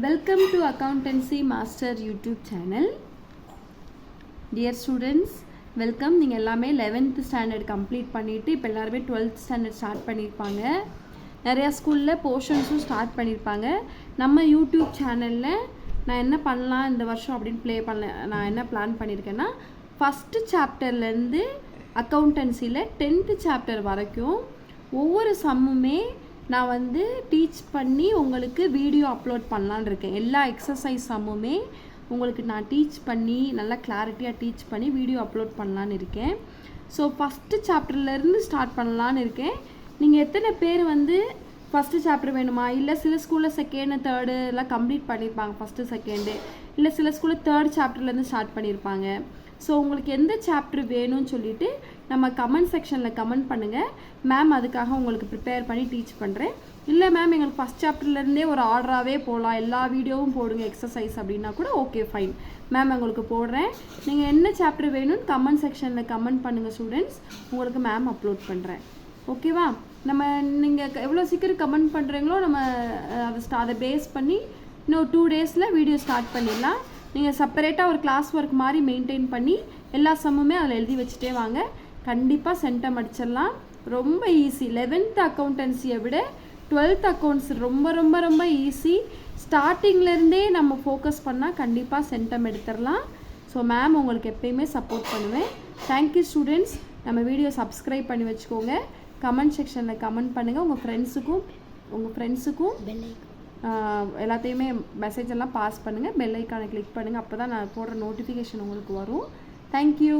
Welcome to Accountancy Master YouTube channel. Dear students, welcome. நீங்கள் எல்லாமே 11th standard complete பண்ணிவிட்டு இப்போ எல்லாருமே 12th ஸ்டாண்டர்ட் ஸ்டார்ட் பண்ணியிருப்பாங்க. நிறையா ஸ்கூலில் போர்ஷன்ஸும் ஸ்டார்ட் பண்ணியிருப்பாங்க. நம்ம யூடியூப் சேனலில் நான் என்ன பண்ணலாம் இந்த வருஷம் அப்படின்னு நான் என்ன பிளான் பண்ணியிருக்கேன்னா, ஃபஸ்ட்டு சாப்டர்லேருந்து அக்கௌண்டன்சியில் 10th சாப்டர் வரைக்கும் ஒவ்வொரு சம்முமே நான் டீச் பண்ணி உங்களுக்கு வீடியோ அப்லோட் பண்ணலான்னு இருக்கேன். எல்லா எக்ஸசைஸ் சம்முமே உங்களுக்கு நான் டீச் பண்ணி நல்லா கிளாரிட்டியாக டீச் பண்ணி வீடியோ அப்லோட் பண்ணலான்னு இருக்கேன். ஸோ ஃபஸ்ட்டு சாப்டர்லேருந்து ஸ்டார்ட் பண்ணலான்னு இருக்கேன். நீங்கள் எத்தனை பேர் ஃபஸ்ட்டு சாப்டர் வேணுமா, இல்லை சில ஸ்கூலில் செகண்டு தேர்டு எல்லாம் கம்ப்ளீட் பண்ணியிருப்பாங்க, ஃபஸ்ட்டு செகண்டு, இல்லை சில ஸ்கூலில் தேர்ட் சாப்டர்லேருந்து ஸ்டார்ட் பண்ணியிருப்பாங்க. ஸோ உங்களுக்கு எந்த சாப்டர் வேணும்னு சொல்லிவிட்டு நம்ம கமெண்ட் செக்ஷனில் கமெண்ட் பண்ணுங்கள். மேம் அதுக்காக உங்களுக்கு ப்ரிப்பேர் பண்ணி டீச் பண்ணுறேன். இல்லை மேம் எங்களுக்கு ஃபஸ்ட் சாப்டர்லேருந்தே ஒரு ஆர்டராகவே போகலாம், எல்லா வீடியோவும் போடுங்க எக்ஸசைஸ் அப்படின்னா கூட ஓகே ஃபைன், மேம் உங்களுக்கு போடுறேன். நீங்கள் என்ன சாப்டர் வேணும்னு கமெண்ட் செக்ஷனில் கமெண்ட் பண்ணுங்கள் ஸ்டூடெண்ட்ஸ், உங்களுக்கு மேம் அப்லோட் பண்ணுறேன். ஓகேவா? நீங்கள் எவ்வளோ சீக்கிரம் கமெண்ட் பண்ணுறீங்களோ நம்ம அதை பேஸ் பண்ணி இன்னும் 2 டேஸில் வீடியோ ஸ்டார்ட் பண்ணிடலாம். நீங்கள் செப்பரேட்டாக ஒரு கிளாஸ் ஒர்க் மாதிரி மெயின்டைன் பண்ணி எல்லா சம்முமே அதில் எழுதி வச்சுட்டே வாங்க. கண்டிப்பாக சென்டம் அடிச்சிடலாம். ரொம்ப ஈஸி. 11th அக்கௌண்டன்சியை விட 12th அக்கௌண்ட்ஸ் ரொம்ப ரொம்ப ரொம்ப ஈஸி. ஸ்டார்டிங்லேருந்தே நம்ம ஃபோக்கஸ் பண்ணால் கண்டிப்பாக சென்டம் எடுத்துடலாம். ஸோ மேம் உங்களுக்கு எப்பயுமே சப்போர்ட் பண்ணுவேன். Thank you students. நம்ம வீடியோ சப்ஸ்கிரைப் பண்ணி வச்சுக்கோங்க. கமெண்ட் செக்ஷனில் கமெண்ட் பண்ணுங்கள். உங்கள் ஃப்ரெண்ட்ஸுக்கும் எல்லாத்தையுமே மெசேஜ் எல்லாம் பாஸ் பண்ணுங்கள். பெல் ஐக்கானை கிளிக் பண்ணுங்கள். அப்போ தான் நான் போடுற நோட்டிஃபிகேஷன் உங்களுக்கு வரும். தேங்க்யூ.